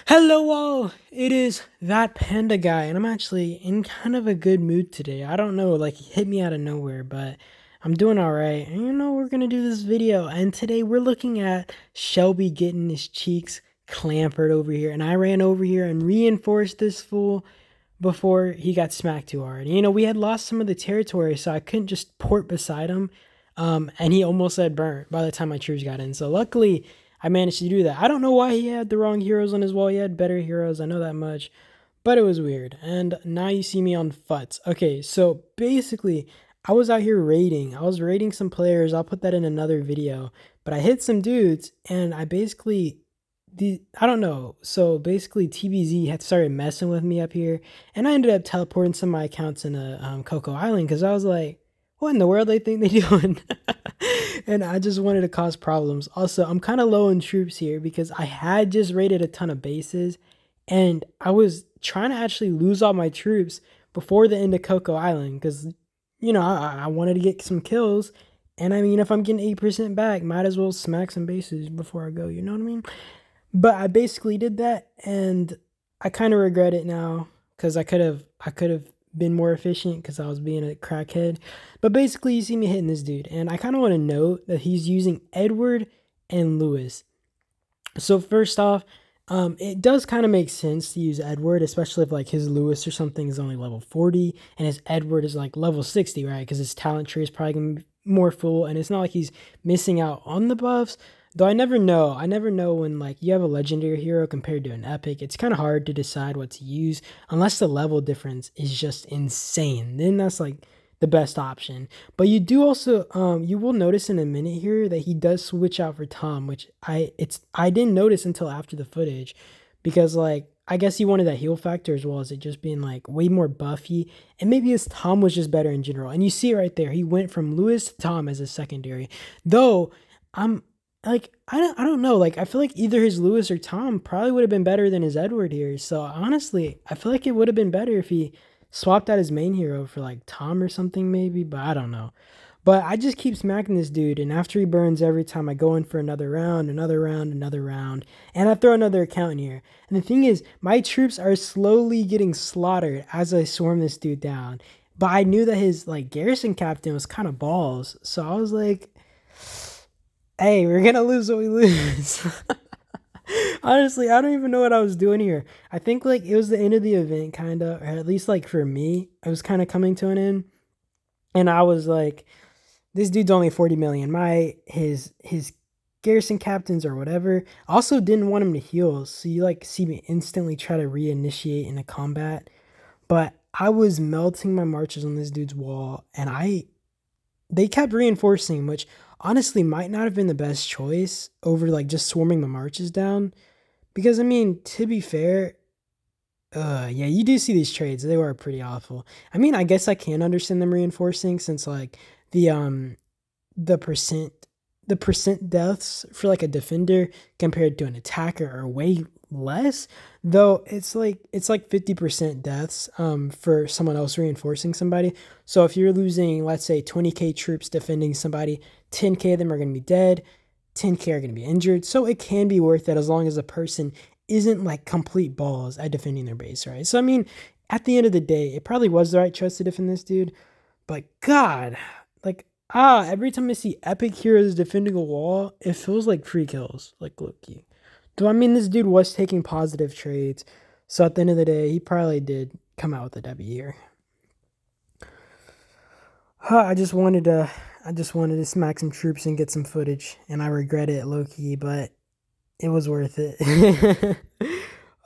Hello all, it is that panda guy, and I'm actually in kind of a good mood today. I don't know, like it hit me out of nowhere, but I'm doing alright. And we're gonna do this video, and today we're looking at Shelby getting his cheeks clampered over here, and I ran over here and reinforced this fool before he got smacked too hard. We had lost some of the territory, so I couldn't just port beside him, and he almost had burnt by the time my troops got in. So luckily, I managed to do that. I don't know why he had the wrong heroes on his wall. He had better heroes, I know that much. But it was weird. And now you see me on FUTs. Okay, so basically, I was out here raiding. I was raiding some players. I'll put that in another video. But I hit some dudes, and I basically I don't know. So basically, TBZ had started messing with me up here, and I ended up teleporting some of my accounts into Coco Island because I was like, "What in the world they think they doing?" And I just wanted to cause problems. Also, I'm kind of low in troops here because I had just raided a ton of bases, and I was trying to actually lose all my troops before the end of Coco Island because I wanted to get some kills. And I mean, if I'm getting 8% back, might as well smack some bases before I go. You know what I mean? But I basically did that, and I kind of regret it now because I could have been more efficient because I was being a crackhead. But basically, you see me hitting this dude, and I kind of want to note that he's using Edward and Lewis. So first off, it does kind of make sense to use Edward, especially if like his Lewis or something is only level 40 and his Edward is like level 60, right? Because his talent tree is probably gonna be more full, and it's not like he's missing out on the buffs. Though I never know. I never know when like you have a legendary hero compared to an epic. It's kind of hard to decide what to use unless the level difference is just insane. Then that's like the best option. But you do also you will notice in a minute here that he does switch out for Tom, which I didn't notice until after the footage because like I guess he wanted that heal factor as well as it just being like way more buffy, and maybe his Tom was just better in general. And you see it right there. He went from Lewis to Tom as a secondary. Though I'm like I don't know, like I feel like either his Lewis or Tom probably would have been better than his Edward here. So honestly, I feel like it would have been better if he swapped out his main hero for like Tom or something maybe, but I don't know. But I just keep smacking this dude, and after he burns every time I go in for another round, another round, another round, and I throw another account in here. And the thing is, my troops are slowly getting slaughtered as I swarm this dude down. But I knew that his like garrison captain was kind of balls, so I was like, "Hey, we're gonna lose what we lose." Honestly, I don't even know what I was doing here. I think like it was the end of the event, kind of, or at least like for me, it was kind of coming to an end, and I was like, "This dude's only 40 million. His garrison captains or whatever." Also, didn't want him to heal, so you like see me instantly try to reinitiate into combat, but I was melting my marches on this dude's wall, and they kept reinforcing, which honestly might not have been the best choice over like just swarming the marches down. Because I mean, to be fair, yeah, you do see these trades. They were pretty awful. I mean, I guess I can understand them reinforcing since like the um the percent the percent deaths for like a defender compared to an attacker are way less. Though it's like 50% deaths for someone else reinforcing somebody. So if you're losing, let's say, 20k troops defending somebody, 10k of them are going to be dead, 10k are going to be injured. So it can be worth it as long as a person isn't like complete balls at defending their base, right? So I mean, at the end of the day, it probably was the right choice to defend this dude. But God, like every time I see epic heroes defending a wall, it feels like free kills. Like look, you. Do I mean this dude was taking positive trades? So at the end of the day, he probably did come out with a W here. I just wanted to smack some troops and get some footage, and I regret it low key, but it was worth it.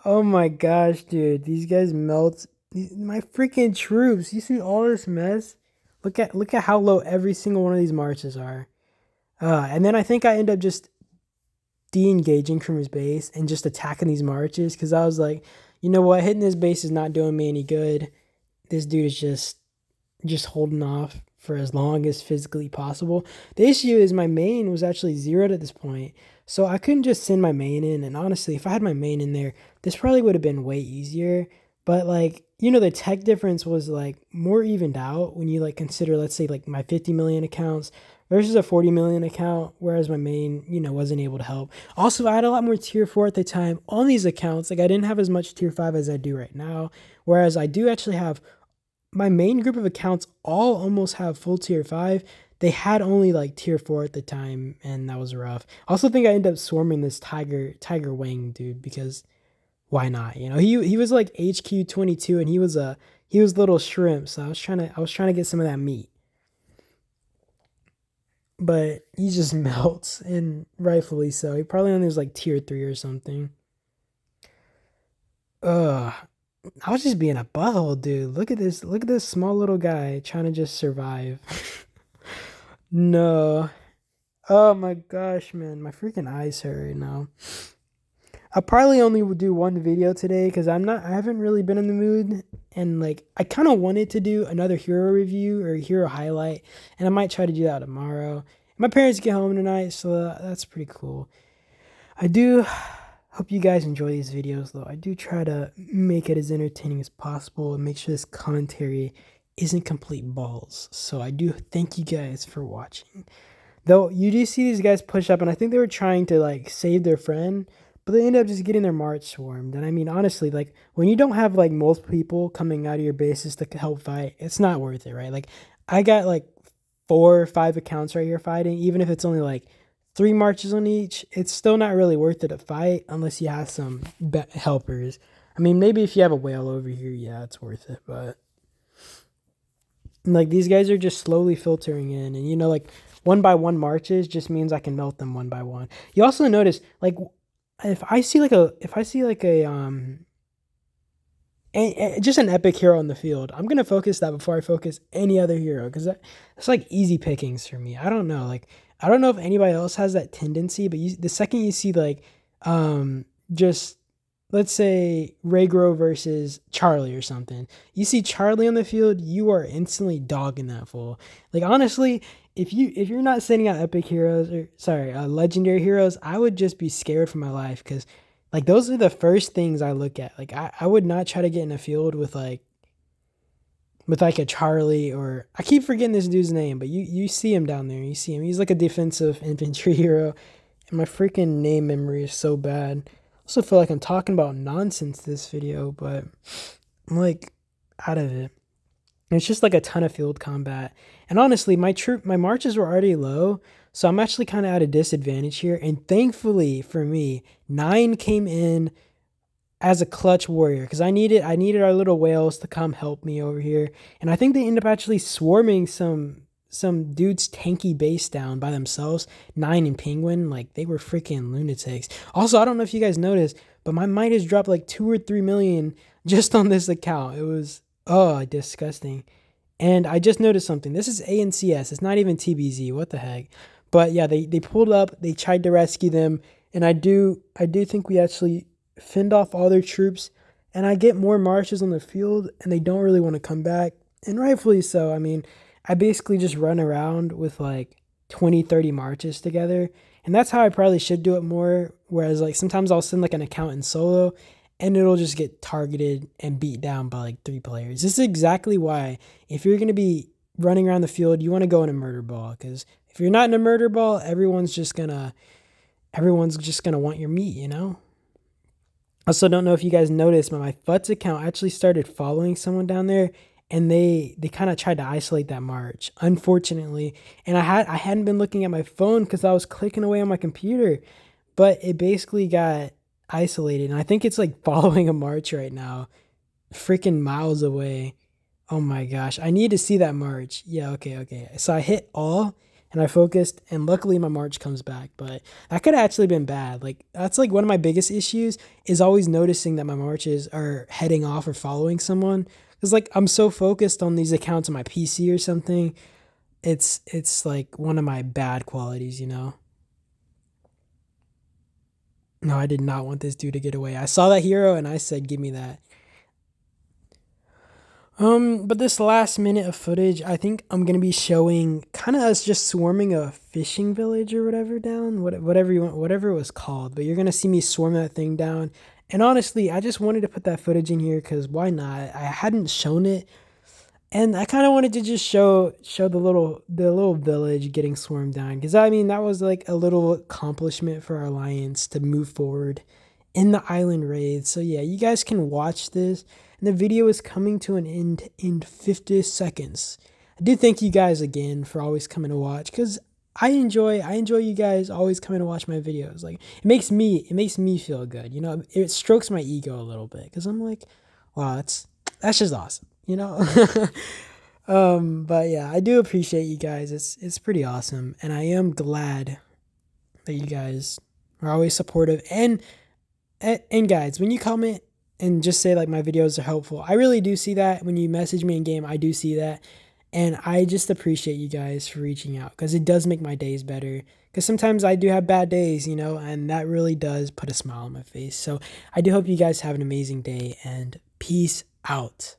Oh my gosh, dude, these guys melt my freaking troops. You see all this mess? Look at how low every single one of these marches are. And then I think I end up just de-engaging from his base and just attacking these marches because I was like, you know what, hitting this base is not doing me any good. This dude is just holding off for as long as physically possible. The issue is my main was actually zeroed at this point, so I couldn't just send my main in. And honestly, if I had my main in there, this probably would have been way easier. But like the tech difference was like more evened out when you like consider, let's say, like my 50 million accounts versus a 40 million account, whereas my main, wasn't able to help. Also, I had a lot more tier 4 at the time on these accounts. Like, I didn't have as much tier 5 as I do right now, whereas I do actually have my main group of accounts all almost have full tier 5. They had only like tier 4 at the time, and that was rough. I also think I ended up swarming this Tiger Wang dude because why not? He was like HQ 22, and he was little shrimp, so I was trying to get some of that meat. But he just melts, and rightfully so. He probably only was like tier 3 or something. Ugh. I was just being a butthole, dude. Look at this small little guy trying to just survive. No. Oh my gosh, man. My freaking eyes hurt right now. I'll probably only do one video today because I haven't really been in the mood. And like, I kind of wanted to do another hero review or hero highlight. And I might try to do that tomorrow. My parents get home tonight, so that's pretty cool. I do hope you guys enjoy these videos, though. I do try to make it as entertaining as possible and make sure this commentary isn't complete balls. So I do thank you guys for watching. Though you do see these guys push up, and I think they were trying to like save their friend, but they end up just getting their March swarmed. And I mean, honestly, like when you don't have like multiple people coming out of your bases to help fight, it's not worth it, right? Like I got like 4 or 5 accounts right here fighting, even if it's only like 3 marches on each. It's still not really worth it to fight unless you have some helpers. I mean, maybe if you have a whale over here, yeah, it's worth it. But like these guys are just slowly filtering in, and like 1 by 1 marches just means I can melt them 1 by 1. You also notice like if I see like just an epic hero on the field, I'm gonna focus that before I focus any other hero because that's like easy pickings for me. I don't know, like I don't know if anybody else has that tendency, but the second you see like just let's say Raygro versus Charlie or something, you see Charlie on the field, you are instantly dogging that fool. Like honestly, if you're not sending out epic heroes or sorry, legendary heroes, I would just be scared for my life because like those are the first things I look at. Like I would not try to get in a field with like a Charlie, or I keep forgetting this dude's name, but you see him down there. You see him. He's like a defensive infantry hero. And my freaking name memory is so bad. I also feel like I'm talking about nonsense this video, but I'm like out of it. It's just like a ton of field combat. And honestly, my marches were already low, so I'm actually kind of at a disadvantage here. And thankfully for me, 9 came in as a clutch warrior because I needed our little whales to come help me over here. And I think they end up actually swarming some dude's tanky base down by themselves. 9 and Penguin, like they were freaking lunatics. Also, I don't know if you guys noticed, but my might has dropped like 2 or 3 million just on this account. It was disgusting. And I just noticed something. This is ANCS. It's not even TBZ. What the heck? But yeah, they pulled up. They tried to rescue them, and I do think we actually fend off all their troops, and I get more marches on the field, and they don't really want to come back, and rightfully so. I mean, I basically just run around with like 20-30 marches together, and that's how I probably should do it more. Whereas like sometimes I'll send like an account in solo, and it'll just get targeted and beat down by like 3 players. This is exactly why if you're going to be running around the field, you want to go in a murder ball, because if you're not in a murder ball, everyone's just gonna want your meat. Also, don't know if you guys noticed, but my FUTS account actually started following someone down there, and they kind of tried to isolate that march, unfortunately. And I hadn't been looking at my phone because I was clicking away on my computer, but it basically got isolated, and I think it's like following a march right now, freaking miles away. Oh my gosh, I need to see that march. Yeah, okay. So I hit all, and I focused, and luckily my march comes back, but that could have actually been bad. Like that's like one of my biggest issues is always noticing that my marches are heading off or following someone. Cause like I'm so focused on these accounts on my PC or something. It's like one of my bad qualities. No, I did not want this dude to get away. I saw that hero and I said, give me that. But this last minute of footage, I think I'm gonna be showing kind of us just swarming a fishing village or whatever down, whatever you want, whatever it was called. But you're gonna see me swarm that thing down. And honestly, I just wanted to put that footage in here because why not? I hadn't shown it And I kind of wanted to just show the little village getting swarmed down, because I mean that was like a little accomplishment for our alliance to move forward in the island raid. So yeah, you guys can watch this, and the video is coming to an end in 50 seconds. I do thank you guys again for always coming to watch, because I enjoy you guys always coming to watch my videos. Like it makes me feel good. You know, it strokes my ego a little bit, because I'm like, wow, that's just awesome. You know. But yeah, I do appreciate you guys. It's pretty awesome, and I am glad that you guys are always supportive. And guys, when you comment and just say like my videos are helpful, I really do see that. When you message me in game, I do see that, and I just appreciate you guys for reaching out, because it does make my days better. Because sometimes I do have bad days, you know, and that really does put a smile on my face. So I do hope you guys have an amazing day, and peace out.